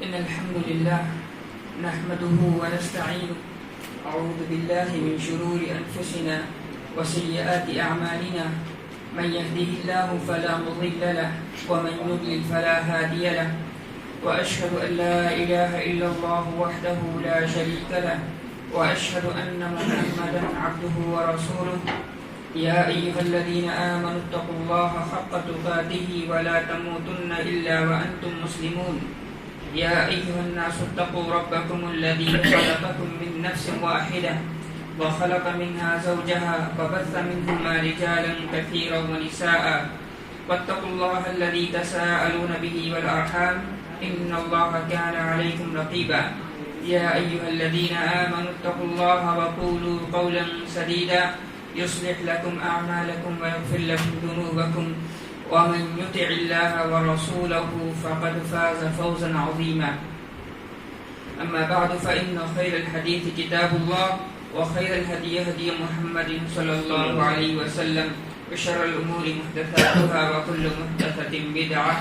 إن الحمد لله نحمده ونستعينه أعوذ بالله من شرور أنفسنا وسيئات أعمالنا من يهده الله فلا مضل له ومن يضلل فلا هادي له وأشهد أن لا إله إلا الله وحده لا شريك له وأشهد أن محمدا عبده ورسوله يا أيها الذين آمنوا اتقوا الله حق تقاته ولا تموتن إلا وأنتم مسلمون يا أيها الناس اتقوا ربكم الذي خلقكم من نفس واحدة وخلق منها زوجها وبث منهما رجالا كثيرا ونساء واتقوا الله الذي تساءلون به والأرحام إن الله كان عليكم رقيبا يا أيها الذين آمنوا اتقوا الله وقولوا قولا سديدا يصلح لكم أعمالكم ويغفر لكم ذنوبكم ومن يطع الله ورسوله فقد فاز فوزا عظيما أما بعد فإن خير الحديث كتاب الله وخير الهدي هدي محمد صلى الله عليه وسلم وشر الأمور محدثاتها وكل محدثة بدعة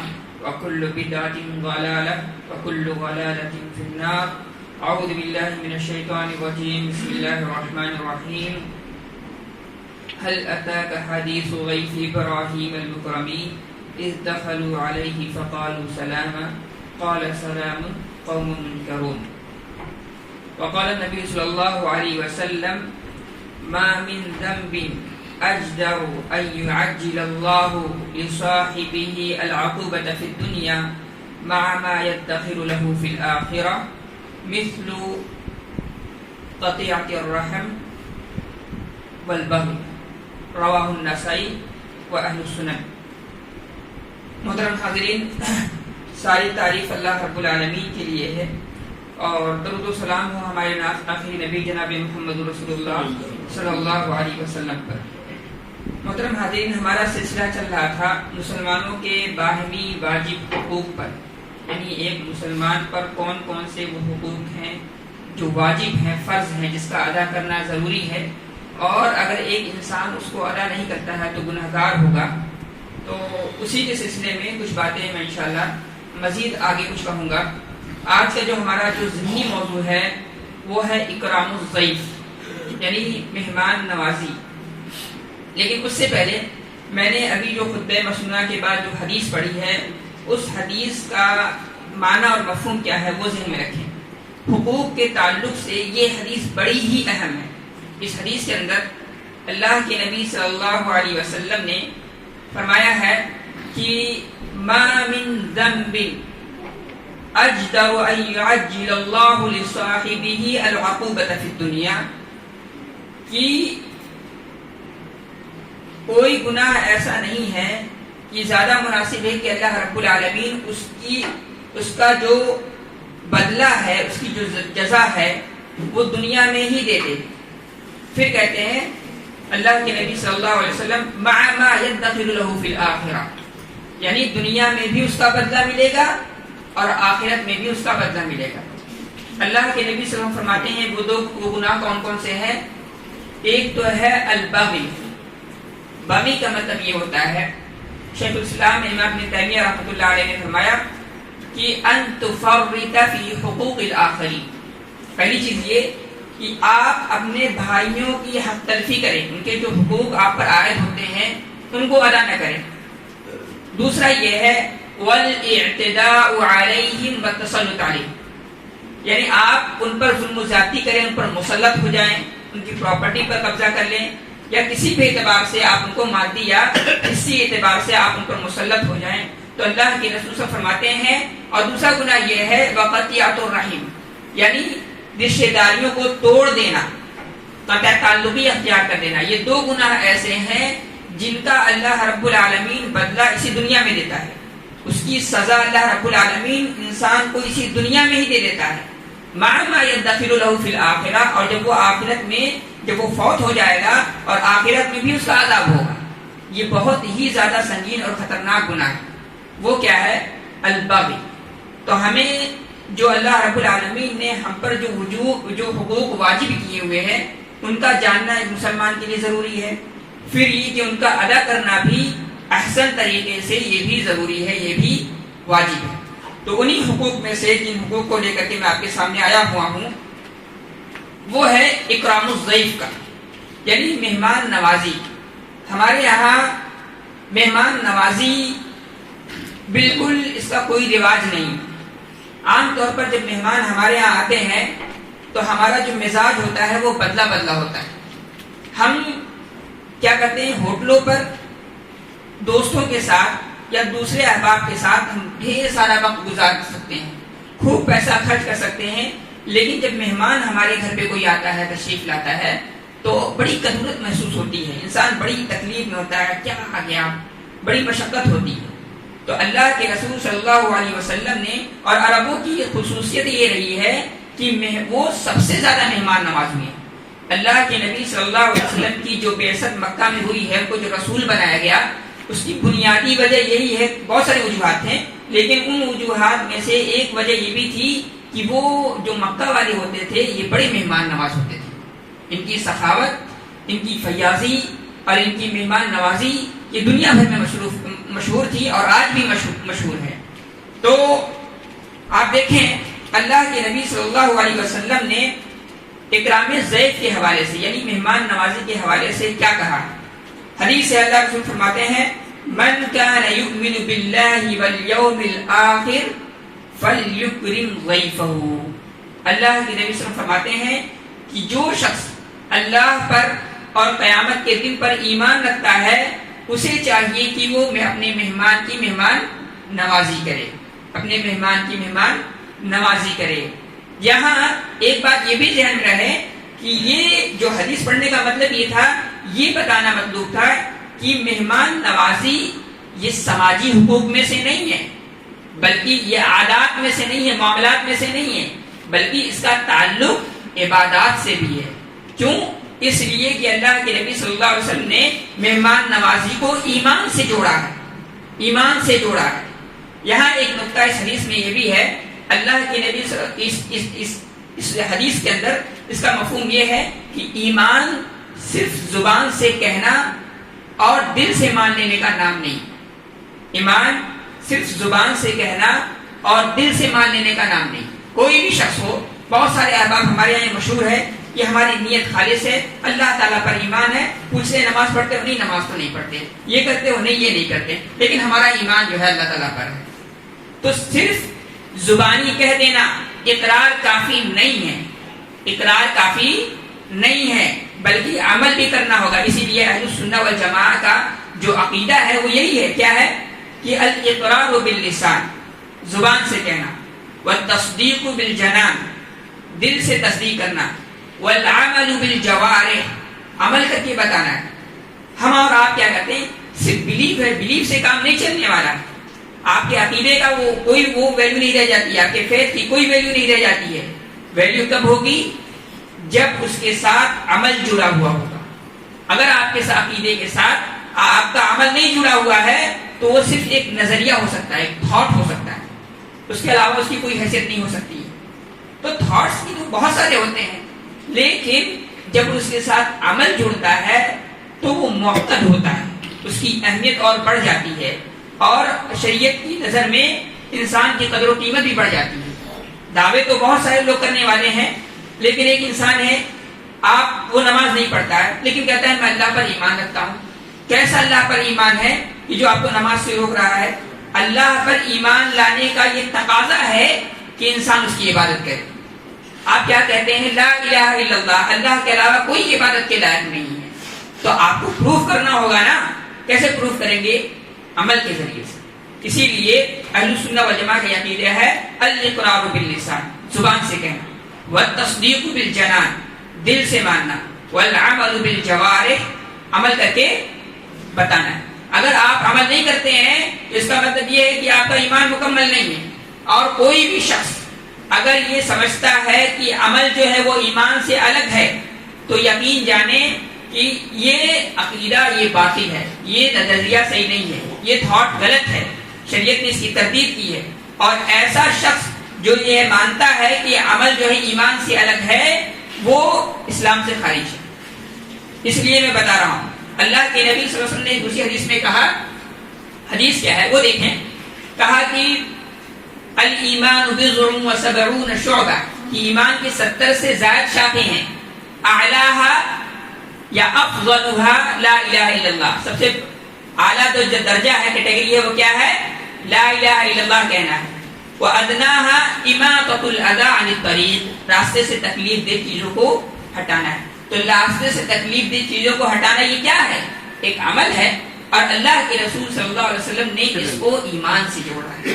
وكل بدعة ضلالة وكل ضلالة في النار أعوذ بالله من الشيطان الرجيم بسم الله الرحمن الرحيم هل أتاك حديث ضيف إبراهيم المكرمين إذ دخلوا عليه فقالوا سلاما قال سلام قوم منكرون وقال النبي صلى الله عليه وسلم ما من ذنب أجدر أن يعجل الله لصاحبه العقوبة في الدنيا مع ما يدخر له في الآخرة مثل قطيعة الرحم والبغي رواہ النسائی و اہل السنن۔ محترم حاضرین، ساری تعریف اللہ رب العالمین کے لیے ہے اور درود و سلام ہو ہمارے آخری نبی جناب محمد رسول اللہ صلی اللہ علیہ وسلم پر۔ محترم حاضرین، ہمارا سلسلہ چل رہا تھا مسلمانوں کے باہمی واجب حقوق پر، یعنی ایک مسلمان پر کون کون سے وہ حقوق ہیں جو واجب ہیں، فرض ہیں، جس کا ادا کرنا ضروری ہے، اور اگر ایک انسان اس کو ادا نہیں کرتا ہے تو گنہگار ہوگا۔ تو اسی کے سلسلے میں کچھ باتیں میں انشاءاللہ مزید آگے کچھ کہوں گا۔ آج کا جو ہمارا جو ضمنی موضوع ہے وہ ہے اکرام الضیف، یعنی مہمان نوازی۔ لیکن اس سے پہلے میں نے ابھی جو خطبہ مسنونہ کے بعد جو حدیث پڑھی ہے اس حدیث کا معنی اور مفہوم کیا ہے وہ ذہن میں رکھیں۔ حقوق کے تعلق سے یہ حدیث بڑی ہی اہم ہے۔ اس حدیث کے اندر اللہ کے نبی صلی اللہ علیہ وسلم نے فرمایا ہے کہ ما من ذنب اجدر ان يعجل اللہ لصاحبہ العقوبۃ فی الدنیا، کہ کوئی گناہ ایسا نہیں ہے کہ زیادہ مناسب ہے کہ اللہ رب العالمین اس کا جو بدلہ ہے، اس کی جو جزا ہے وہ دنیا میں ہی دے دے۔ پھر کہتے ہیں اللہ کے نبی صلی اللہ علیہ وسلم مع ما يدخر له في الآخرہ، یعنی دنیا میں بھی اس کا بدلہ ملے گا اور آخرت میں بھی اس کا بدلہ ملے گا۔ اللہ کے نبی صلی اللہ علیہ وسلم فرماتے ہیں وہ گناہ کون کون سے ہیں؟ ایک تو ہے البغی۔ بغی کا مطلب یہ ہوتا ہے، شیخ الاسلام امام ابن تیمیہ رحمۃ اللہ علیہ نے فرمایا کہ ان تفرط فی حقوق الآخرین۔ پہلی چیز یہ کہ آپ اپنے بھائیوں کی حق تلفی کریں، ان کے جو حقوق آپ پر عائد ہوتے ہیں ان کو ادا نہ کریں۔ دوسرا یہ ہے والاعتداء علیہم والتسلط علیہم، یعنی آپ ان پر ظلم و زیادتی کریں، ان پر مسلط ہو جائیں، ان کی پراپرٹی پر قبضہ کر لیں، یا کسی بھی اعتبار سے آپ ان کو مادی یا حصی اعتبار سے آپ ان پر مسلط ہو جائیں تو اللہ کے رسول صلی اللہ علیہ وسلم فرماتے ہیں۔ اور دوسرا گناہ یہ ہے وقطیعۃ الرحم، یعنی رشتہ داریوں کو توڑ دینا، قطع تعلقی اختیار کر دینا۔ یہ دو گناہ ایسے ہیں جن کا اللہ رب العالمین بدلہ اسی دنیا میں دیتا ہے، اس کی سزا اللہ رب العالمین انسان کو اسی دنیا میں ہی دے دیتا ہے، مع ما يدخر له فی الآخرہ، اور جب وہ آخرت میں جب وہ فوت ہو جائے گا اور آخرت میں بھی اس کا عذاب ہوگا۔ یہ بہت ہی زیادہ سنگین اور خطرناک گناہ ہے۔ وہ کیا ہے؟ البغی۔ تو ہمیں جو اللہ رب العالمین نے ہم پر جو حقوق واجب کیے ہوئے ہیں ان کا جاننا ایک مسلمان کے لیے ضروری ہے۔ پھر یہ کہ ان کا ادا کرنا بھی احسن طریقے سے یہ بھی ضروری ہے، یہ بھی واجب ہے۔ تو انہی حقوق میں سے جن حقوق کو لے کر کے میں آپ کے سامنے آیا ہوا ہوں وہ ہے اکرام الضیف کا، یعنی مہمان نوازی۔ ہمارے یہاں مہمان نوازی بالکل اس کا کوئی رواج نہیں۔ عام طور پر جب مہمان ہمارے یہاں آتے ہیں تو ہمارا جو مزاج ہوتا ہے وہ بدلا بدلا ہوتا ہے۔ ہم کیا کرتے ہیں، ہوٹلوں پر دوستوں کے ساتھ یا دوسرے احباب کے ساتھ ہم ڈھیر سارا وقت گزار سکتے ہیں، خوب پیسہ خرچ کر سکتے ہیں، لیکن جب مہمان ہمارے گھر پہ کوئی آتا ہے، تشریف لاتا ہے، تو بڑی کدورت محسوس ہوتی ہے، انسان بڑی تکلیف میں ہوتا ہے، کیا آ گیا، بڑی مشقت ہوتی ہے۔ تو اللہ کے رسول صلی اللہ علیہ وسلم نے، اور عربوں کی خصوصیت یہ رہی ہے کہ وہ سب سے زیادہ مہمان نواز ہوئے ہیں۔ اللہ کے نبی صلی اللہ علیہ وسلم کی جو بعثت مکہ میں ہوئی ہے، ان کو جو رسول بنایا گیا، اس کی بنیادی وجہ یہی ہے، بہت ساری وجوہات ہیں، لیکن ان وجوہات میں سے ایک وجہ یہ بھی تھی کہ وہ جو مکہ والے ہوتے تھے یہ بڑے مہمان نواز ہوتے تھے۔ ان کی سخاوت، ان کی فیاضی اور ان کی مہمان نوازی یہ دنیا بھر میں مشہور تھی اور آج بھی مشہور ہے۔ تو آپ دیکھیں اللہ کے نبی صلی اللہ علیہ وسلم نے اکرام ضیف کے حوالے سے، یعنی مہمان نوازی کے حوالے سے کیا کہا؟ حدیث سے اللہ رسول فرماتے ہیں من کان یؤمن باللہ والیوم الآخر فلیکرم ضیفہ۔ اللہ کے نبی صلی اللہ علیہ وسلم فرماتے ہیں کہ جو شخص اللہ پر اور قیامت کے دن پر ایمان رکھتا ہے اسے چاہیے کہ وہ اپنے مہمان کی مہمان نوازی کرے، اپنے مہمان کی مہمان نوازی کرے۔ یہاں ایک بات یہ بھی ذہن میں رہے کہ یہ جو حدیث پڑھنے کا مطلب یہ تھا، یہ بتانا مطلوب تھا کہ مہمان نوازی یہ سماجی حقوق میں سے نہیں ہے، بلکہ یہ عادات میں سے نہیں ہے، معاملات میں سے نہیں ہے، بلکہ اس کا تعلق عبادات سے بھی ہے۔ کیوں؟ اس لیے کہ اللہ کے نبی صلی اللہ علیہ وسلم نے مہمان نوازی کو ایمان سے جوڑا ہے، ایمان سے جوڑا ہے۔ یہاں ایک نقطہ اس حدیث میں یہ بھی ہے، اللہ کے نبی اس حدیث کے اندر اس کا مفہوم یہ ہے کہ ایمان صرف زبان سے کہنا اور دل سے مان لینے کا نام نہیں۔ ایمان صرف زبان سے کہنا اور دل سے مان لینے کا نام نہیں۔ کوئی بھی شخص ہو، بہت سارے احباب ہمارے یہاں مشہور ہے کہ ہماری نیت خالص ہے، اللہ تعالیٰ پر ایمان ہے، پوچھتے نماز پڑھتے ہو؟ نہیں، نماز تو نہیں پڑھتے۔ یہ کرتے ہو؟ نہیں، یہ نہیں کرتے، لیکن ہمارا ایمان جو ہے اللہ تعالیٰ پر ہے۔ تو صرف زبانی کہہ دینا اقرار کافی نہیں ہے، اقرار کافی نہیں ہے، بلکہ عمل بھی کرنا ہوگا۔ اسی لیے اہل السنہ والجماعہ کا جو عقیدہ ہے وہ یہی ہے، کیا ہے کہ الاقرار باللسان، زبان سے کہنا، والتصدیق بالجنان، دل سے تصدیق کرنا، والعمل بالجوارح، عمل کر کے بتانا ہے۔ ہم اور آپ کیا کرتے ہیں؟ صرف بلیف ہے، بلیف سے کام نہیں چلنے والا۔ آپ کے عقیدے کا کوئی ویلیو نہیں رہ جاتی ہے، آپ کے فیتھ کی کوئی ویلیو نہیں رہ جاتی ہے۔ ویلیو کب ہوگی؟ جب اس کے ساتھ عمل جڑا ہوا ہوگا۔ اگر آپ کے عقیدے کے ساتھ آپ کا عمل نہیں جڑا ہوا ہے تو وہ صرف ایک نظریہ ہو سکتا ہے، ایک تھاٹ ہو سکتا ہے، اس کے علاوہ اس کی کوئی حیثیت نہیں ہو سکتی۔ تو تھاٹس کی تو بہت سارے ہوتے ہیں، لیکن جب اس کے ساتھ عمل جڑتا ہے تو وہ معتد ہوتا ہے، اس کی اہمیت اور بڑھ جاتی ہے، اور شریعت کی نظر میں انسان کی قدر و قیمت بھی بڑھ جاتی ہے۔ دعوے تو بہت سارے لوگ کرنے والے ہیں، لیکن ایک انسان ہے، وہ نماز نہیں پڑھتا ہے لیکن کہتا ہے میں اللہ پر ایمان رکھتا ہوں۔ کیسا اللہ پر ایمان ہے کہ جو آپ کو نماز سے روک رہا ہے؟ اللہ پر ایمان لانے کا یہ تقاضا ہے کہ انسان اس کی عبادت کرے۔ آپ کیا کہتے ہیں؟ لا الہ الا اللہ، اللہ کے علاوہ کوئی عبادت کے لائق نہیں ہے۔ تو آپ کو پروف کرنا ہوگا نا، کیسے پروف کریں گے؟ عمل کے ذریعے سے۔ اسی لیے اہل السنہ والجماعہ کا عقیدہ ہے الاقرار باللسان، زبان سے کہنا، والتصدیق بالجنان، دل سے ماننا، والعمل بالجوارح، عمل کر کے بتانا ہے۔ اگر آپ عمل نہیں کرتے ہیں تو اس کا مطلب یہ ہے کہ آپ کا ایمان مکمل نہیں ہے۔ اور کوئی بھی شخص اگر یہ سمجھتا ہے کہ عمل جو ہے وہ ایمان سے الگ ہے تو یقین جانے کہ یہ عقیدہ یہ باطل ہے، یہ نظریہ صحیح نہیں ہے، یہ تھاٹ غلط ہے، شریعت نے اس کی تردید کی ہے۔ اور ایسا شخص جو یہ مانتا ہے کہ عمل جو ہے ایمان سے الگ ہے وہ اسلام سے خارج ہے۔ اس لیے میں بتا رہا ہوں، اللہ کے نبی صلی اللہ علیہ وسلم نے دوسری حدیث میں کہا، حدیث کیا ہے وہ دیکھیں، کہا کہ الایمان بضع و سبعون شعبہ، ایمان کی 70 سے زائد شاخیں ہیں. اعلیها یا افضلها لا الہ الا اللہ، سب سے اعلیٰ جو درجہ ہے، کیٹیگری ہے، وہ کیا ہے؟ لا الہ الا اللہ کہنا ہے. وَأَدْنَاهَا إِمَاطَةُ الْأَذَىٰ عَنِ الطَّرِيقِ، راستے سے تکلیف دہ چیزوں کو ہٹانا ہے. تو راستے سے تکلیف دہ چیزوں کو ہٹانا یہ کیا ہے؟ ایک عمل ہے، اور اللہ کے رسول صلی اللہ علیہ وسلم نے اس کو ایمان سے جوڑا ہے.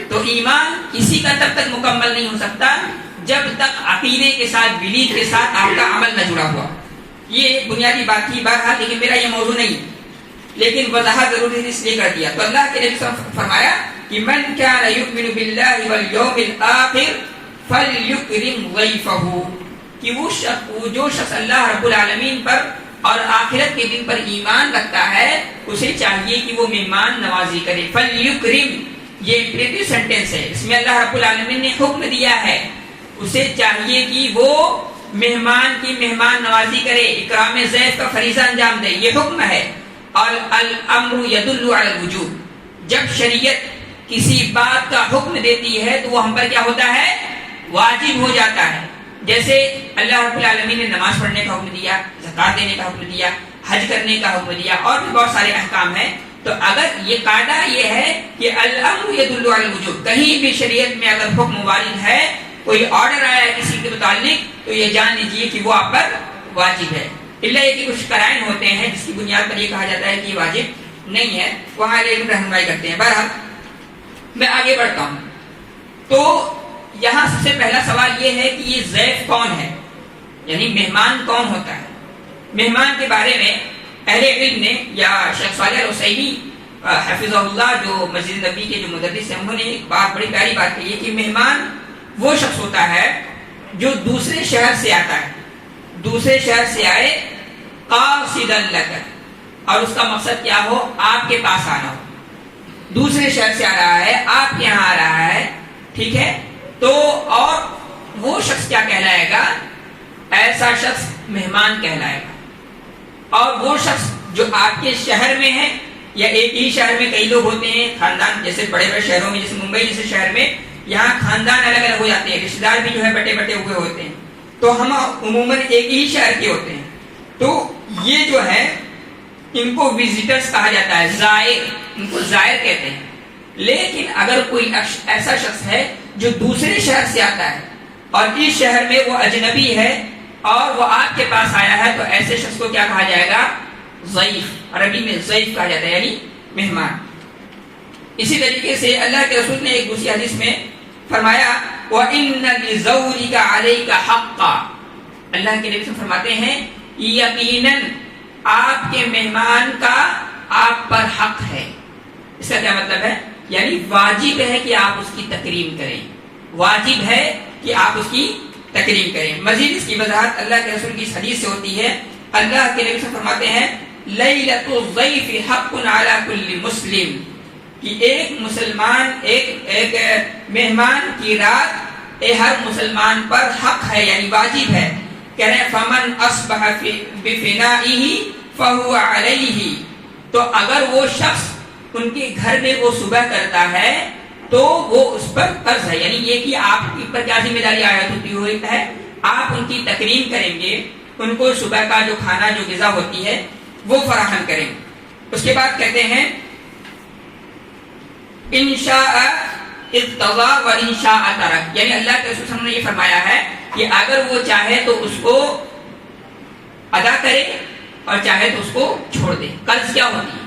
تو ایمان کسی کا تب تک مکمل نہیں ہو سکتا جب تک عقیدے کے ساتھ، بلیف کے ساتھ آپ کا عمل نہ جڑا ہوا. یہ بنیادی بات تھی. بہرحال لیکن میرا یہ موضوع نہیں، لیکن وضاحت ضروری اس لیے کر دیا. تو اللہ کے نبی صلی اللہ علیہ وسلم فرمایا کہ من کان یؤمن باللہ والیوم الآخر فلیکرم ضیفہ، کہ وہ جو شخص اللہ رب العالمین پر اور آخرت کے دن پر ایمان رکھتا ہے اسے چاہیے کہ وہ مہمان نوازی کرے. فلیکرم یہ امپریٹو سینٹینس ہے، اس میں اللہ رب العالمین نے حکم دیا ہے اسے چاہیے کہ وہ مہمان کی مہمان نوازی کرے، اکرام ضیف کا فریضہ انجام دے، یہ حکم ہے. اور الامر یدل علی الوجوب، جب شریعت کسی بات کا حکم دیتی ہے تو وہ ہم پر کیا ہوتا ہے؟ واجب ہو جاتا ہے. جیسے اللہ رب العالمین نے نماز پڑھنے کا حکم دیا، زکوٰۃ دینے کا حکم دیا، حج کرنے کا حکم دیا، اور بھی بہت سارے احکام ہیں. تو اگر یہ قاعدہ یہ ہے کہ الامر یدل علی الوجوب، کہیں بھی شریعت میں اگر حکم وارد ہے، کوئی آرڈر آیا ہے کسی کے متعلق، تو یہ جان لیجیے کہ وہ آپ پر واجب ہے. اللہ یہ کہ کچھ قرائن ہوتے ہیں جس کی بنیاد پر یہ کہا جاتا ہے کہ یہ واجب نہیں ہے، وہاں علم رہنمائی کرتے ہیں. بہرحال میں آگے بڑھتا ہوں. تو یہاں سب سے پہلا سوال یہ ہے کہ یہ ضیف کون ہے، یعنی مہمان کون ہوتا ہے. مہمان کے بارے میں اہل علم نے، یا شیخ صالح العثیمی حفظہ اللہ جو مسجد نبی کے جو مدرس ہیں، انہوں نے ایک بات، بڑی پیاری بات کہی ہے کہ مہمان وہ شخص ہوتا ہے جو دوسرے شہر سے آتا ہے، دوسرے شہر سے آئے قاصدا لک، اور اس کا مقصد کیا ہو؟ آپ کے پاس آنا ہو. دوسرے شہر سے آ رہا ہے، آپ کے یہاں آ رہا ہے، ٹھیک ہے. تو اور وہ شخص کیا کہلائے گا؟ ایسا شخص مہمان کہلائے گا. اور وہ شخص جو آپ کے شہر میں ہے، یا ایک ہی شہر میں کئی لوگ ہوتے ہیں، خاندان، جیسے بڑے بڑے شہروں میں، جیسے ممبئی جیسے شہر میں، یہاں خاندان الگ الگ ہو جاتے ہیں، رشتہ دار بھی جو ہے بٹے بٹے ہوئے ہوتے ہیں. تو ہم عموماً ایک ہی شہر کے ہوتے ہیں. تو یہ جو ہے ان کو وزٹرز کہا جاتا ہے، زائر، ان کو زائر کہتے ہیں. لیکن اگر کوئی ایسا شخص ہے جو دوسرے شہر سے آتا ہے اور اس شہر میں وہ اجنبی ہے اور وہ آپ کے پاس آیا ہے، تو ایسے شخص کو کیا کہا جائے گا؟ ضیف. عربی میں ضیف کہا جاتا ہے، یعنی مہمان. اسی طریقے سے اللہ کے رسول نے ایک دوسری حدیث میں فرمایا وَإِنَّ لِزَوْجِكَ عَلَيْكَ حَقًّا، اللہ کے نبی فرماتے ہیں یقیناً آپ کے مہمان کا آپ پر حق ہے. اس کا کیا مطلب ہے؟ یعنی واجب ہے کہ آپ اس کی تکریم کریں، واجب ہے کہ آپ اس کی تکریم کریں. مزید اس کی وضاحت اللہ کے رسول کی اس حدیث سے ہوتی ہے. اللہ کے نبی فرماتے ہیں لیلۃ الضیف حق علی کل مسلم، کہ ایک مسلمان، ایک مہمان کی رات ہر مسلمان پر حق ہے، یعنی واجب ہے. کہہ رہے ہیں فمن اصبح بفنائہ فہو علیہ، تو اگر وہ شخص ان کے گھر میں وہ صبح کرتا ہے تو وہ اس پر قرض ہے. یعنی یہ کہ آپ پر کیا ذمہ داری عائد ہوتی ہوئی ہے، آپ ان کی تکریم کریں گے، ان کو صبح کا جو کھانا، جو غذا ہوتی ہے وہ فراہم کریں. اس کے بعد کہتے ہیں انشاء اقتضا و انشاء ترک، یعنی اللہ کے رسول صلی اللہ علیہ وسلم نے یہ فرمایا ہے کہ اگر وہ چاہے تو اس کو ادا کرے اور چاہے تو اس کو چھوڑ دے. قرض کیا ہوتی ہے؟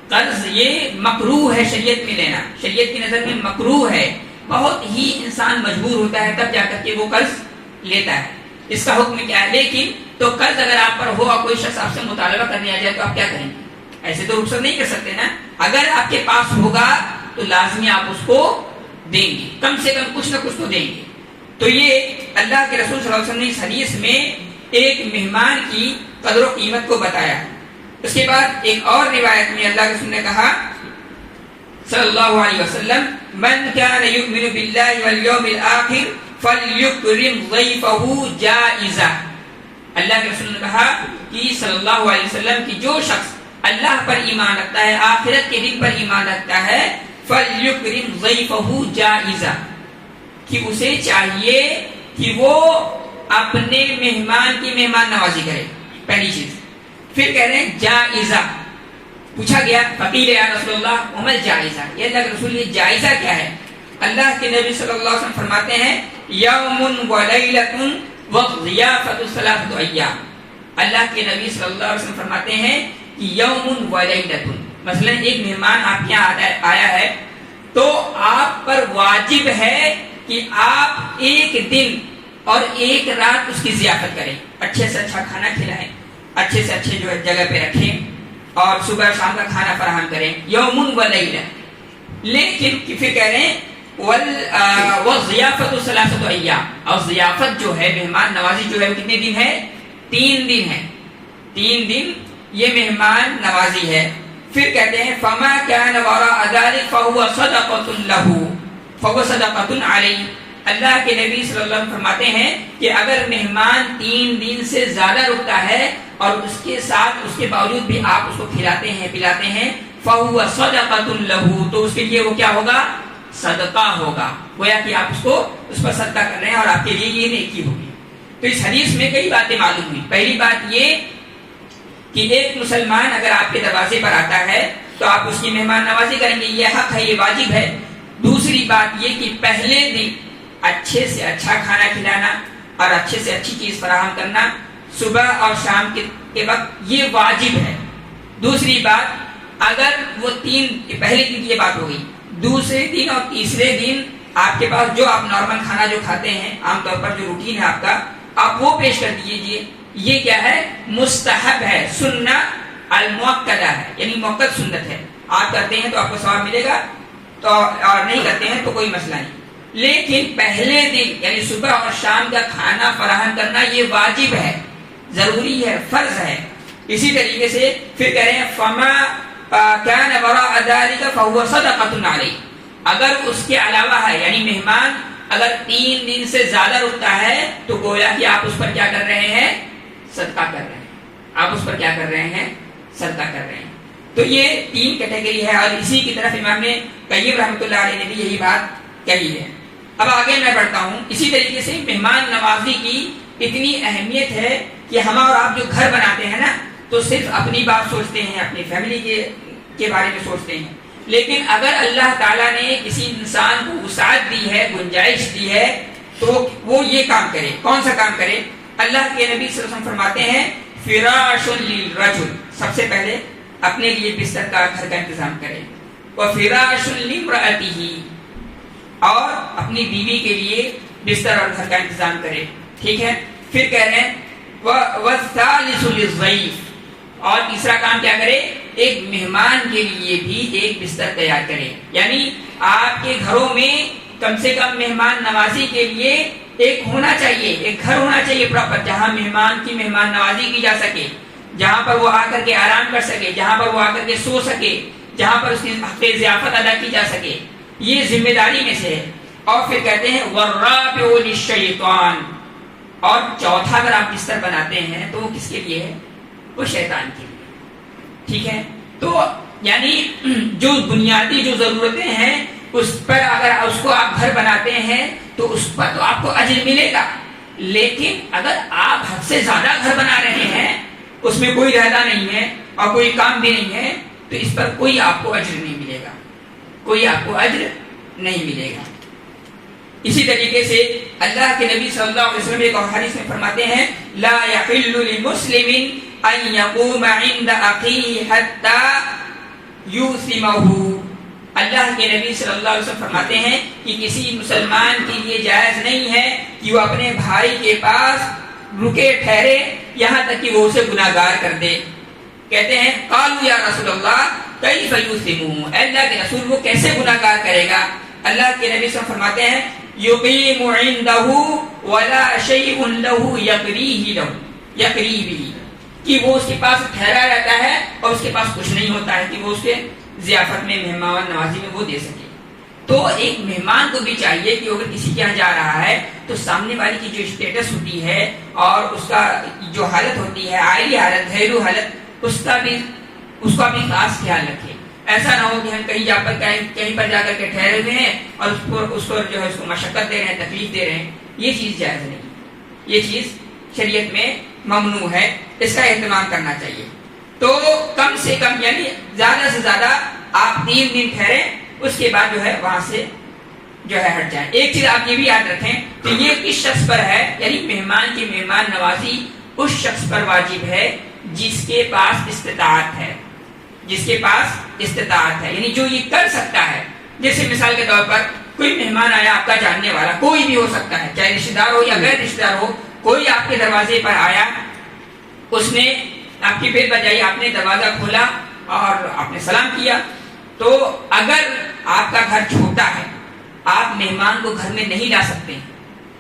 قرض یہ مکروہ ہے شریعت میں لینا، شریعت کی نظر میں مکروہ ہے. بہت ہی انسان مجبور ہوتا ہے تب جا کر کے وہ قرض لیتا ہے. اس کا حکم کیا ہے؟ لیکن تو قرض اگر آپ پر ہو اور کوئی شخص آپ سے مطالبہ کرنے آ جائے تو آپ کیا کریں گے؟ ایسے تو رخصت نہیں کر سکتے نا. اگر آپ کے پاس ہوگا تو لازمی آپ اس کو دیں گے، کم سے کم کچھ نہ کچھ تو دیں گے. تو یہ اللہ کے رسول صلی اللہ علیہ وسلم نے اس حدیث میں ایک مہمان کی قدر و قیمت کو بتایا. اس کے بعد ایک اور روایت میں اللہ کے رسول نے کہا صلی اللہ علیہ وسلم من کان یؤمن باللہ والیوم الآخر فلیکرم ضیفہ جائزہ. اللہ کے رسول نے کہا کہ صلی اللہ علیہ وسلم کی جو شخص اللہ پر ایمان رکھتا ہے، آخرت کے دن پر ایمان رکھتا ہے، فَلْيُكْرِمْ ضَيْفَهُ جَائِزًا، کہ اسے چاہیے کہ وہ اپنے مہمان کی مہمان نوازی کرے، پہلی چیز۔ پھر کہہ رہے ہیں جائزہ، پوچھا گیا فقیل یا رسول اللہ عمل جائزہ، یہ اللہ کے رسول یہ جائزہ کیا ہے؟ اللہ کے نبی صلی اللہ علیہ وسلم فرماتے ہیں یوم ولیلۃ وضیافۃ ثلاثۃ ایام، اللہ کے نبی صلی اللہ علیہ وسلم فرماتے ہیں کہ یوم ولیلۃ، مثلا ایک مہمان آپ کے یہاں آیا ہے تو آپ پر واجب ہے کہ آپ ایک دن اور ایک رات اس کی ضیافت کریں، اچھے سے اچھا کھانا کھلائیں، اچھے سے اچھے جو ہے جگہ پہ رکھیں اور صبح شام کا کھانا فراہم کریں، یوم ولیلہ۔ لیکن پھر کہہ رہے ہیں وضیافت ثلاثۃ ایام، اور ضیافت جو ہے مہمان نوازی جو ہے وہ کتنے دن ہے؟ 3 دن ہے، 3 دن یہ مہمان نوازی ہے۔ پھر کہتے ہیں فما كان وراء ذلك فهو صدقۃ له فهو صدقۃ علیہ، اللہ کے نبی صلی اللہ علیہ وسلم فرماتے ہیں کہ اگر مہمان 3 دن سے زیادہ رکتا ہے اور اس کے ساتھ اس کے باوجود بھی آپ اس کو کھلاتے ہیں پلاتے ہیں فهو صدقۃ له، تو اس کے لیے وہ کیا ہوگا؟ صدقہ ہوگا، گویا کہ آپ اس پر صدقہ کر رہے ہیں اور آپ کے لیے یہ نیکی ہوگی۔ تو اس حدیث میں کئی باتیں معلوم ہوئی۔ پہلی بات یہ کہ ایک مسلمان اگر آپ کے دروازے پر آتا ہے تو آپ اس کی مہمان نوازی کریں گے، یہ حق ہے، یہ واجب ہے۔ دوسری بات یہ کہ پہلے دن اچھے سے اچھا کھانا کھلانا اور اچھے سے اچھی چیز فراہم کرنا صبح اور شام کے وقت یہ واجب ہے۔ دوسری بات اگر وہ پہلے دن کی یہ بات ہو گئی، دوسرے دن اور تیسرے دن آپ کے پاس جو آپ نارمل کھانا جو کھاتے ہیں عام طور پر جو روٹین ہے آپ کا، آپ وہ پیش کر دیجیے۔ یہ کیا ہے؟ مستحب ہے، سنت المؤکدہ ہے، یعنی موقت سنت ہے، آپ کرتے ہیں تو آپ کو ثواب ملے گا تو اور نہیں کرتے ہیں تو کوئی مسئلہ نہیں۔ لیکن پہلے دن یعنی صبح اور شام کا کھانا فراہم کرنا یہ واجب ہے، ضروری ہے، فرض ہے۔ اسی طریقے سے پھر کہہ رہے ہیں فما كان وراء ذلك فهو صدقۃ علیہ، اگر اس کے علاوہ ہے یعنی مہمان اگر 3 دن سے زیادہ رکتا ہے تو گویا کہ آپ اس پر کیا کر رہے ہیں؟ صدقہ کر رہے ہیں، آپ اس پر کیا کر رہے ہیں؟ صدقہ کر رہے ہیں۔ تو یہ 3 کیٹیگری ہے اور اسی کی طرف امام قیم رحمۃ اللہ علیہ نے بھی یہی بات کہی ہے۔ اب آگے میں بڑھتا ہوں۔ اسی طریقے سے مہمان نوازی کی اتنی اہمیت ہے کہ ہم اور آپ جو گھر بناتے ہیں نا تو صرف اپنی بات سوچتے ہیں، اپنی فیملی کے بارے میں سوچتے ہیں، لیکن اگر اللہ تعالیٰ نے کسی انسان کو وسعت دی ہے، گنجائش دی ہے تو وہ یہ کام کرے۔ کون سا کام کرے؟ اللہ کے نبی صلی اللہ علیہ وسلم فرماتے ہیں فراش للرجل، سب سے پہلے اپنے لیے بستر کا گھر کا انتظام کرے، وفراش لامرأتہ، اور اپنی بیوی کے لیے بستر اور گھر کا انتظام کرے، ٹھیک ہے۔ پھر کہہ رہے ہیں والثالث للضیف، اور تیسرا کام کیا کرے؟ ایک مہمان کے لیے بھی ایک بستر تیار کرے، یعنی آپ کے گھروں میں کم سے کم مہمان نوازی کے لیے ایک ہونا چاہیے، ایک گھر ہونا چاہیے پراپر، جہاں مہمان کی مہمان نوازی کی جا سکے، جہاں پر وہ آ کر کے آرام کر سکے، جہاں پر وہ آ کر کے سو سکے، جہاں پر اس کی حق ضیافت ادا کی جا سکے، یہ ذمہ داری میں سے ہے۔ اور پھر کہتے ہیں والرابع للشیطان، اور چوتھا اگر آپ بستر بناتے ہیں تو وہ کس کے لیے ہے؟ وہ شیطان کے لیے، ٹھیک ہے۔ تو یعنی جو بنیادی جو ضرورتیں ہیں اس پر اگر اس کو آپ گھر بناتے ہیں تو اس پر تو آپ کو اجر ملے گا، لیکن اگر آپ حد سے زیادہ گھر بنا رہے ہیں، اس میں کوئی رہنا نہیں ہے اور کوئی کام بھی نہیں ہے، تو اس پر کوئی آپ کو اجر نہیں ملے گا، کوئی آپ کو اجر نہیں ملے گا۔ اسی طریقے سے اللہ کے نبی صلی اللہ علیہ وسلم ایک حدیث میں فرماتے ہیں لا يحل لمسلم ان يقوم عند اخيه حتى يوثمه، اللہ کے نبی صلی اللہ علیہ وسلم فرماتے ہیں کہ کسی مسلمان کے لیے جائز نہیں ہے کہ وہ اپنے بھائی کے پاس رکے ٹھہرے یہاں تک کہ وہ اسے گناہگار کر دے۔ کہتے ہیں قالوا یا رسول اللہ کیف یوثمه، اللہ کے رسول وہ کیسے گناہگار کرے گا؟ اللہ کے نبی صلی اللہ علیہ وسلم فرماتے ہیں یقیم عنده ولا شیء له یقریہ به، کہ وہ اس کے پاس ٹھہرا رہتا ہے اور اس کے پاس کچھ نہیں ہوتا ہے کہ وہ اس کے ضیافت میں مہمان نوازی میں وہ دے سکے۔ تو ایک مہمان کو بھی چاہیے کہ اگر کسی کے یہاں جا رہا ہے تو سامنے والی کی جو اسٹیٹس ہوتی ہے اور اس کا جو حالت ہوتی ہے، عائلی حالت، گھریلو حالت، اس کا بھی خاص خیال رکھے۔ ایسا نہ ہو کہ ہم کہیں پر جا کر کے ٹھہرے ہوئے ہیں اور اس کو جو ہے اس کو مشقت دے رہے ہیں، تکلیف دے رہے ہیں. یہ چیز جائز نہیں، یہ چیز شریعت میں ممنوع ہے، اس کا اہتمام کرنا چاہیے. تو کم سے کم یعنی زیادہ سے زیادہ آپ 3 دن ٹھہریں، اس کے بعد جو ہے وہاں سے جو ہے ہٹ جائیں. ایک چیز آپ یہ بھی یاد رکھیں کہ یہ کس شخص پر ہے، یعنی مہمان کی مہمان نوازی اس شخص پر واجب ہے جس کے پاس استطاعت ہے، جس کے پاس استطاعت ہے، یعنی جو یہ کر سکتا ہے. جیسے مثال کے طور پر کوئی مہمان آیا آپ کا جاننے والا، کوئی بھی ہو سکتا ہے، چاہے رشتہ دار ہو یا غیر رشتہ دار ہو، کوئی آپ کے دروازے پر آیا، اس نے آپ کی بیل بجائی، آپ نے دروازہ کھولا اور آپ نے سلام کیا. تو اگر آپ کا گھر چھوٹا ہے، آپ مہمان کو گھر میں نہیں لا سکتے،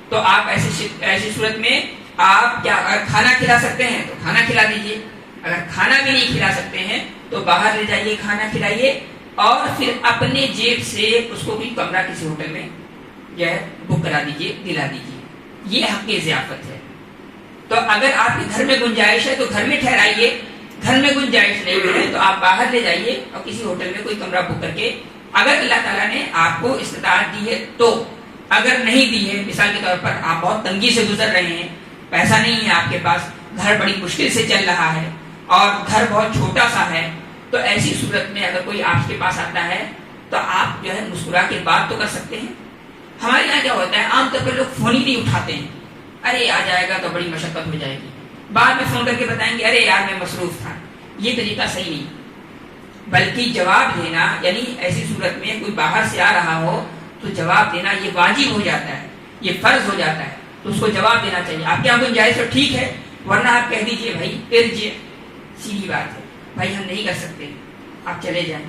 تو آپ ایسی صورت میں آپ کیا، اگر کھانا کھلا سکتے ہیں تو کھانا کھلا دیجیے، اگر کھانا بھی نہیں کھلا سکتے ہیں تو باہر لے جائیے، کھانا کھلائیے، اور پھر اپنے جیب سے اس کو بھی کمرہ کسی ہوٹل میں جو ہے بک کرا دیجیے، دلا دیجیے. یہ حق ضیافت ہے. تو اگر آپ کے گھر میں گنجائش ہے تو گھر میں ٹھہرائیے، گھر میں گنجائش نہیں ہے تو آپ باہر لے جائیے اور کسی ہوٹل میں کوئی کمرہ بک کر کے، اگر اللہ تعالیٰ نے آپ کو استطاعت دی ہے تو. اگر نہیں دی ہے، مثال کے طور پر آپ بہت تنگی سے گزر رہے ہیں، پیسہ نہیں ہے آپ کے پاس، گھر بڑی مشکل سے چل رہا ہے اور گھر بہت چھوٹا سا ہے، تو ایسی صورت میں اگر کوئی آپ کے پاس آتا ہے تو آپ جو ہے مسکرا کے بات تو کر سکتے ہیں. ہمارے یہاں کیا ہوتا ہے، عام طور پر لوگ فون ہی نہیں اٹھاتے ہیں، ارے آ جائے گا تو بڑی مشقت ہو جائے گی، بعد میں فون کر کے بتائیں گے ارے یار میں مصروف تھا. یہ طریقہ صحیح نہیں، بلکہ جواب دینا، یعنی ایسی صورت میں کوئی باہر سے آ رہا ہو تو جواب دینا یہ واجب ہو جاتا ہے، یہ فرض ہو جاتا ہے، تو اس کو جواب دینا چاہیے. آپ کے یہاں گنجائش تو ٹھیک ہے، ورنہ آپ کہہ دیجئے بھائی ارجع، سیدھی بات ہے بھائی ہم نہیں کر سکتے، آپ چلے جائیں.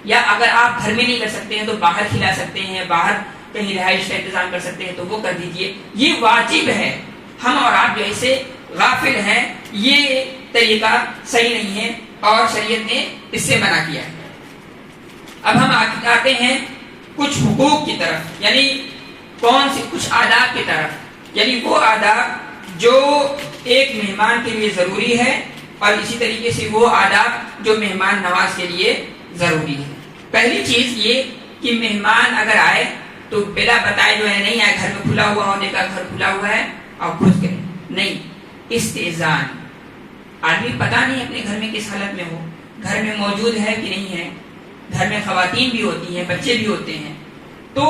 یا اگر آپ گھر میں نہیں کر سکتے ہیں تو باہر کھلا سکتے ہیں، باہر کہیں رہائش کا انتظام کر سکتے ہیں تو وہ کر دیجئے. یہ واجب ہے. ہم اور آپ جو ایسے غافل ہیں، یہ طریقہ صحیح نہیں ہے اور شریعت نے اس سے منع کیا ہے. اب ہم آتے ہیں کچھ حقوق کی طرف، یعنی کون سے کچھ آداب کی طرف، یعنی وہ آداب جو ایک مہمان کے لیے ضروری ہے اور اسی طریقے سے وہ آداب جو مہمان نواز کے لیے ضروری ہے. پہلی چیز یہ کہ مہمان اگر آئے تو بلا بتائے جو ہے نہیں آئے، گھر میں کھلا ہوا ہونے کا، گھر کھلا ہوا ہے اور گھس گئے نہیں. استئذان، آدمی پتہ نہیں اپنے گھر میں کس حالت میں ہو، گھر میں موجود ہے کہ نہیں ہے، گھر میں خواتین بھی ہوتی ہیں، بچے بھی ہوتے ہیں، تو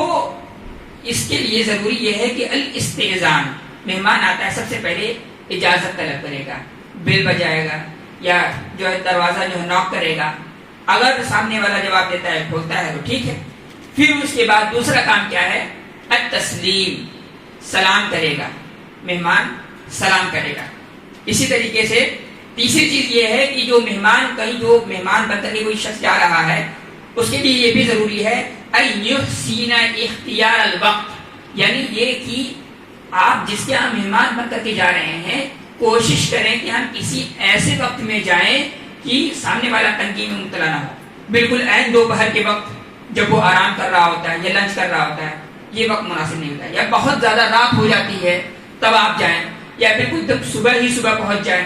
اس کے لیے ضروری یہ ہے کہ الاستئذان، مہمان آتا ہے سب سے پہلے اجازت طلب کرے گا، بیل بجائے گا یا جو ہے دروازہ جو ہے ناک کرے گا. اگر سامنے والا جواب دیتا ہے، کھولتا ہے تو ٹھیک ہے. پھر اس کے بعد دوسرا کام کیا ہے، التسلیم، سلام کرے گا، مہمان سلام کرے گا. اسی طریقے سے تیسری چیز یہ ہے کہ جو مہمان کہیں جو مہمان بن کر کے کوئی شخص جا رہا ہے اس کے لیے یہ بھی ضروری ہے ان یحسن اختیار الوقت، یعنی یہ کہ آپ جس کے یہاں مہمان بن کر کے جا رہے ہیں کوشش کریں کہ ہم کسی ایسے وقت میں جائیں کہ سامنے والا تنگی میں مبتلا نہ ہو. بالکل عین دوپہر کے وقت جب وہ آرام کر رہا ہوتا ہے یا لنچ کر رہا ہوتا ہے، یہ وقت مناسب نہیں ہوتا ہے. یا بہت زیادہ رات ہو جاتی ہے تب آپ جائیں، یا بالکل تب صبح ہی صبح پہنچ جائیں،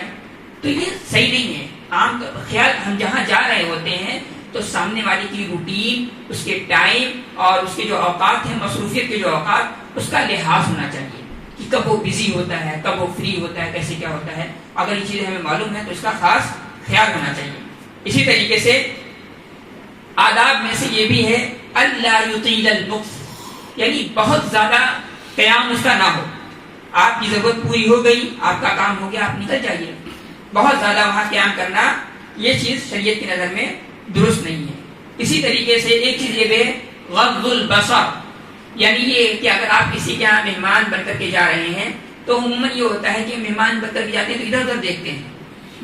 تو یہ صحیح نہیں ہے. عام خیال ہم جہاں جا رہے ہوتے ہیں تو سامنے والے کی روٹین، اس کے ٹائم اور اس کے جو اوقات ہیں، مصروفیت کے جو اوقات، اس کا لحاظ ہونا چاہیے کہ کب وہ بزی ہوتا ہے، کب وہ فری ہوتا ہے، کیسے کیا ہوتا ہے. اگر یہ چیزیں ہمیں معلوم ہے تو اس کا خاص خیال ہونا چاہیے. اسی طریقے سے آداب میں سے یہ بھی ہے اللہ یطیل المکث، یعنی بہت زیادہ قیام اس کا نہ ہو. آپ کی ضرورت پوری ہو گئی، آپ کا کام ہو گیا، آپ نکل جائیے. بہت زیادہ وہاں قیام کرنا یہ چیز شریعت کی نظر میں درست نہیں ہے. اسی طریقے سے ایک چیز یہ بھی ہے غض البصر، یعنی یہ کہ اگر آپ کسی کے یہاں مہمان بن کر کے جا رہے ہیں تو عموماً یہ ہوتا ہے کہ مہمان بن کر کے جاتے ہیں تو ادھر ادھر دیکھتے ہیں،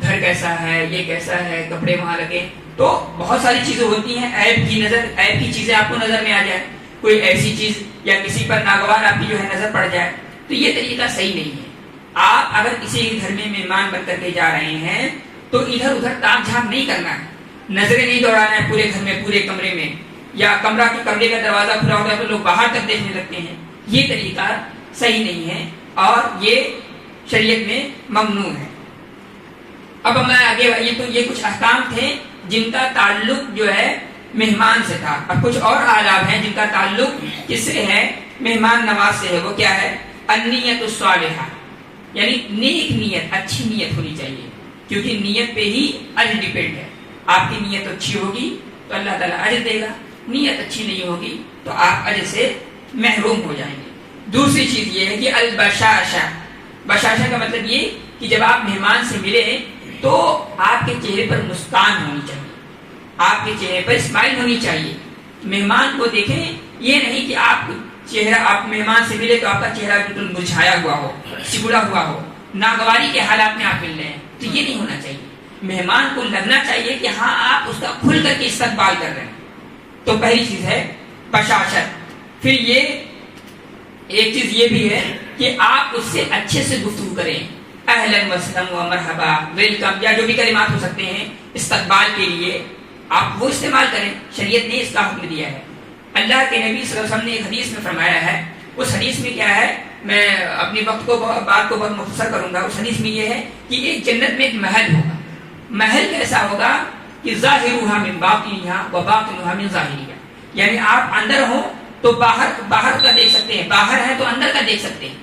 گھر کیسا ہے، یہ کیسا ہے، کپڑے وہاں لگے، تو بہت ساری چیزیں ہوتی ہیں، عیب کی چیزیں آپ کو نظر میں آ جائے، کوئی ایسی چیز یا کسی پر ناگوار آپ کی جو ہے نظر پڑ جائے، تو یہ طریقہ صحیح نہیں ہے. آپ اگر کسی گھر میں مہمان بن کر کے جا رہے ہیں تو ادھر ادھر تاک جھانک نہیں کرنا ہے، نظریں نہیں دوڑانا ہے پورے گھر میں، پورے کمرے میں، یا کمرے کا دروازہ کھلا ہوتا ہے تو لوگ باہر تک دیکھنے لگتے ہیں. یہ طریقہ صحیح نہیں ہے اور یہ شریعت میں ممنوع ہے. اب ہم آگے، یہ کچھ احکام تھے جن کا تعلق جو ہے مہمان سے تھا. اب کچھ اور آداب ہیں جن کا تعلق کس سے ہے؟ مہمان نواز سے ہے. وہ کیا ہے؟ النیت الصالحہ، یعنی نیک نیت، اچھی نیت ہونی چاہیے، کیونکہ نیت پہ ہی اجر ڈیپینڈ ہے. آپ کی نیت اچھی ہوگی تو اللہ تعالیٰ اجر دے گا، نیت اچھی نہیں ہوگی تو آپ اجر سے محروم ہو جائیں گے. دوسری چیز یہ ہے کہ البشاشہ. بشاشہ کا مطلب یہ کہ جب آپ مہمان سے ملے تو آپ کے چہرے پر مسکان ہونی چاہیے، آپ کے چہرے پر اسمائل ہونی چاہیے. مہمان کو دیکھیں، یہ نہیں کہ آپ مہمان سے ملے تو آپ کا چہرہ بالکل مرجھایا ہوا ہو، سکڑا ہوا ہو، ناگواری کے حالات میں آپ مل رہے ہیں، تو یہ نہیں ہونا چاہیے. مہمان کو لگنا چاہیے کہ ہاں آپ اس کا کھل کر کے استقبال کر رہے ہیں. تو پہلی چیز ہے بشاشت. پھر یہ ایک چیز یہ بھی ہے کہ آپ اس سے اچھے سے گفتگو کریں، اہلاً وسہلاً و مرحبا، ویلکم، یا جو بھی کلمات ہو سکتے ہیں استقبال کے لیے آپ وہ استعمال کریں. شریعت نے اس کا حکم دیا ہے. اللہ کے نبی صلی اللہ علیہ وسلم نے ایک حدیث میں فرمایا ہے، اس حدیث میں کیا ہے، میں اپنی بات کو بہت مختصر کروں گا. اس حدیث میں یہ ہے کہ ایک جنت میں ایک محل ہوگا. محل کیسا ہوگا کہ ظاہرها من باطنها و باطنها من ظاہرها، یعنی آپ اندر ہو تو باہر کا دیکھ سکتے ہیں، باہر ہے تو اندر کا دیکھ سکتے ہیں.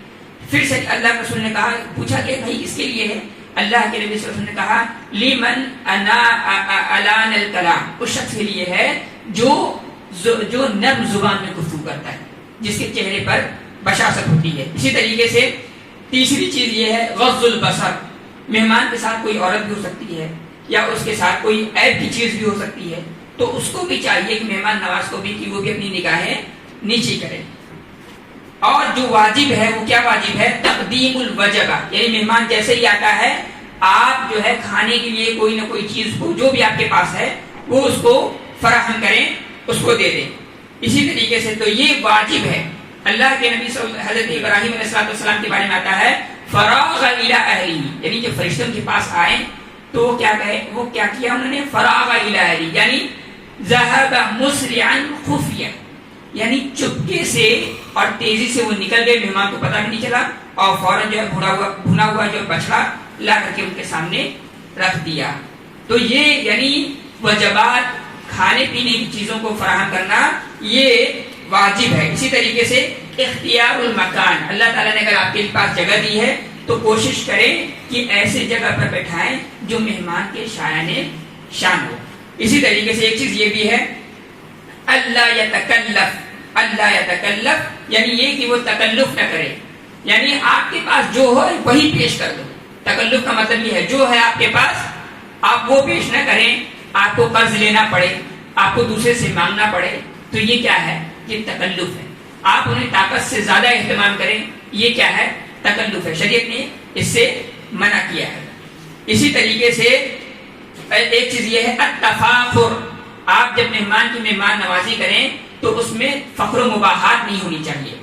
پھر سے اللہ کے رسول نے کہا، پوچھا کہ بھائی اس کے لیے ہے؟ اللہ کے نبی صلی اللہ علیہ وسلم نے کہا لیمن الان الکلام، اس شخص کے لیے ہے جو نرم زبان میں گفتگو کرتا ہے، جس کے چہرے پر بشاشت ہوتی ہے. اسی طریقے سے تیسری چیز یہ ہے غض البصر. مہمان کے ساتھ کوئی عورت بھی ہو سکتی ہے یا اس کے ساتھ کوئی عیب کی چیز بھی ہو سکتی ہے، تو اس کو بھی چاہیے کہ مہمان نواز کو بھی کہ وہ بھی اپنی نگاہیں نیچی کرے. اور جو واجب ہے وہ کیا واجب ہے؟ تقدیم الوجبہ، یعنی مہمان جیسے ہی آتا ہے آپ جو ہے کھانے کے لیے کوئی نہ کوئی چیز کو جو بھی آپ کے پاس ہے وہ اس کو فراہم کریں، اس کو دے دیں. اسی طریقے سے تو یہ واجب ہے. اللہ کے نبی حضرت ابراہیم علیہ السلام کے بارے میں آتا ہے فراغ الی اہلہ، یعنی جب فرشتوں کے پاس آئے تو وہ کیا کہے، وہ کیا کیا انہوں نے؟ فراغ الی اہلہ، یعنی ذهب مسرعا خفیہ، یعنی چپکے سے اور تیزی سے وہ نکل گئے، مہمان کو پتہ بھی نہیں چلا، اور فوراً جو ہے بھنا ہوا جو بچڑا لا کر کے ان کے سامنے رکھ دیا. تو یہ یعنی وجبات، کھانے پینے کی چیزوں کو فراہم کرنا یہ واجب ہے. اسی طریقے سے اختیار المکان، اللہ تعالیٰ نے اگر آپ کے پاس جگہ دی ہے تو کوشش کریں کہ ایسے جگہ پر بیٹھائیں جو مہمان کے شایان شان ہو. اسی طریقے سے ایک چیز یہ بھی ہے اللہ یتکلف، یعنی یہ کہ وہ تکلف نہ کرے، یعنی آپ کے پاس جو ہو وہی پیش کر دو. تکلف کا مطلب یہ ہے جو ہے آپ کے پاس آپ وہ پیش نہ کریں، آپ کو قرض لینا پڑے، آپ کو دوسرے سے مانگنا پڑے، تو یہ کیا ہے؟ یہ تکلف ہے. آپ انہیں طاقت سے زیادہ اہتمام کریں، یہ کیا ہے؟ تکلف ہے. شریعت نے اس سے منع کیا ہے. اسی طریقے سے ایک چیز یہ ہے التفاخر، آپ جب مہمان کی مہمان نوازی کریں تو اس میں فخر و مباحات نہیں ہونی چاہیے،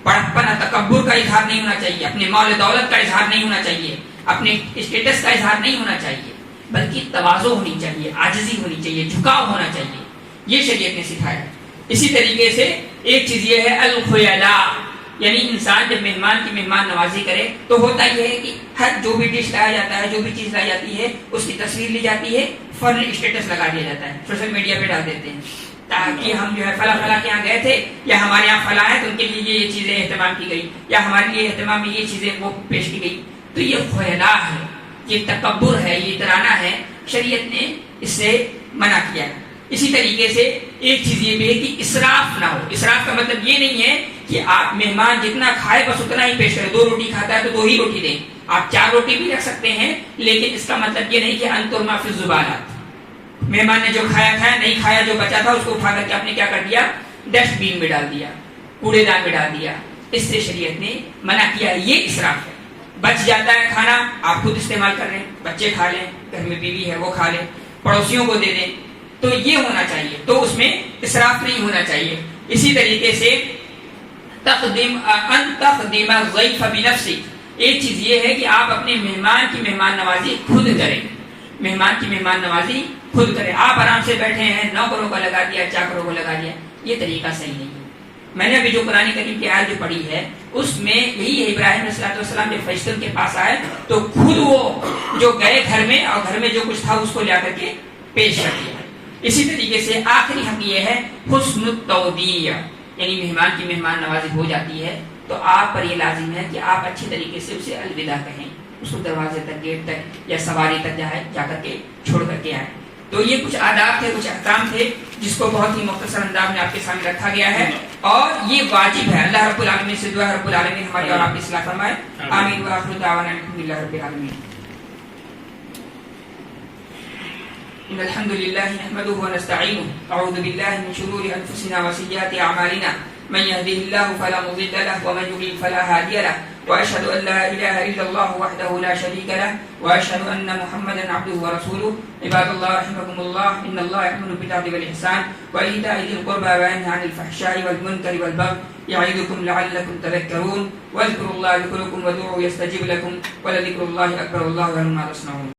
بڑپن تکبر کا اظہار نہیں ہونا چاہیے، اپنے مال دولت کا اظہار نہیں ہونا چاہیے، اپنے اسٹیٹس کا اظہار نہیں ہونا چاہیے، بلکہ تواضع ہونی چاہیے، عاجزی ہونی چاہیے، جھکاؤ ہونا چاہیے. یہ شریعت نے سکھایا. اسی طریقے سے ایک چیز یہ ہے الخیلاء، یعنی انسان جب مہمان کی مہمان نوازی کرے تو ہوتا یہ ہے کہ ہر جو بھی ڈش لایا جاتا ہے، جو بھی چیز لائی جاتی ہے، اس کی تصویر لی جاتی ہے، فوراً اسٹیٹس لگا دیا جاتا ہے، سوشل میڈیا پہ ڈال دیتے ہیں تاکہ ہم جو ہے فلاں کے یہاں گئے تھے یا ہمارے یہاں فلاں ہے تو ان کے لیے یہ چیزیں اہتمام کی گئی، یا ہمارے لیے اہتمام میں یہ چیزیں وہ پیش کی گئی. تو یہ خیلاء ہے، یہ تکبر ہے، یہ اترانا ہے. شریعت نے اس سے منع کیا. اسی طریقے سے ایک چیز یہ بھی ہے کہ اسراف نہ ہو. اسراف کا مطلب یہ نہیں ہے کہ آپ مہمان جتنا کھائے بس اتنا ہی پیش کریں. 2 روٹی کھاتا ہے تو 2 ہی روٹی دیں. آپ 4 روٹی بھی رکھ سکتے ہیں، لیکن اس کا مطلب یہ نہیں کہ انترما فی الزبالات، مہمان نے جو کھایا نہیں کھایا، جو بچا تھا اس کو اٹھا کر کے آپ نے کیا کر دیا؟ ڈسٹ بین میں ڈال دیا، کوڑے دان میں ڈال دیا. اس سے شریعت نے منع کیا. یہ اسراف ہے. بچ جاتا ہے کھانا، آپ خود استعمال کر رہے ہیں، بچے کھا لیں، گھر میں بیوی ہے وہ کھا لیں، پڑوسیوں کو دے دیں، تو یہ ہونا چاہیے. تو اس میں اسراف نہیں ہونا چاہیے. اسی طریقے سے تقدیم الضیف بنفسک، ایک چیز یہ ہے کہ آپ اپنے مہمان کی مہمان نوازی خود کریں. مہمان کی مہمان نوازی خود کریں. آپ آرام سے بیٹھے ہیں، نوکروں کو لگا دیا، چاکروں کو لگا دیا، یہ طریقہ صحیح نہیں ہے. میں نے ابھی جو قرآن کریم کی آیت جو پڑھی ہے اس میں یہی ہے، ابراہیم علیہ السلام جب فرشتوں کے پاس آئے تو خود وہ جو گئے گھر میں، اور گھر میں جو کچھ تھا اس کو لے کر کے پیش کر دیا. اسی طریقے سے آخری حق یہ ہے حسن التودیع، یعنی مہمان کی مہمان نوازی ہو جاتی ہے تو آپ پر یہ لازم ہے کہ آپ اچھے طریقے سے اسے الوداع کہیں، اس کو دروازے تک، گیٹ تک یا سواری تک جا کر کے چھوڑ کر کے آئیں۔ تو یہ کچھ آداب تھے، کچھ احکام تھے جس کو بہت ہی مختصر انداز میں آپ کے سامنے رکھا گیا ہے، اور یہ واجب ہے۔ اللہ رب العالمین سے دعا ہے رب العالمین ہماری اور آپ کی اصلاح فرمائے، آمین وآخر دعوانا الحمدللہ رب العالمین۔ إن الحمد لله نحمده ونستعينه، أعوذ بالله من شرور أنفسنا وسيئات أعمالنا، من يهده الله فلا مضل له ومن يضلل فلا هادي له، وأشهد أن لا إله إلا الله وحده لا شريك له، وأشهد أن محمدا عبده ورسوله۔ عباد الله رحمكم الله، إن الله يأمر بالعدل والإحسان وإيتاء ذي القربى وينهى عن الفحشاء والمنكر والبغي يعظكم لعلكم تذكرون، واذكروا الله يذكركم وادعوه يستجب لكم، ولذكر الله أكبر، والله يعلم ما تصنعون۔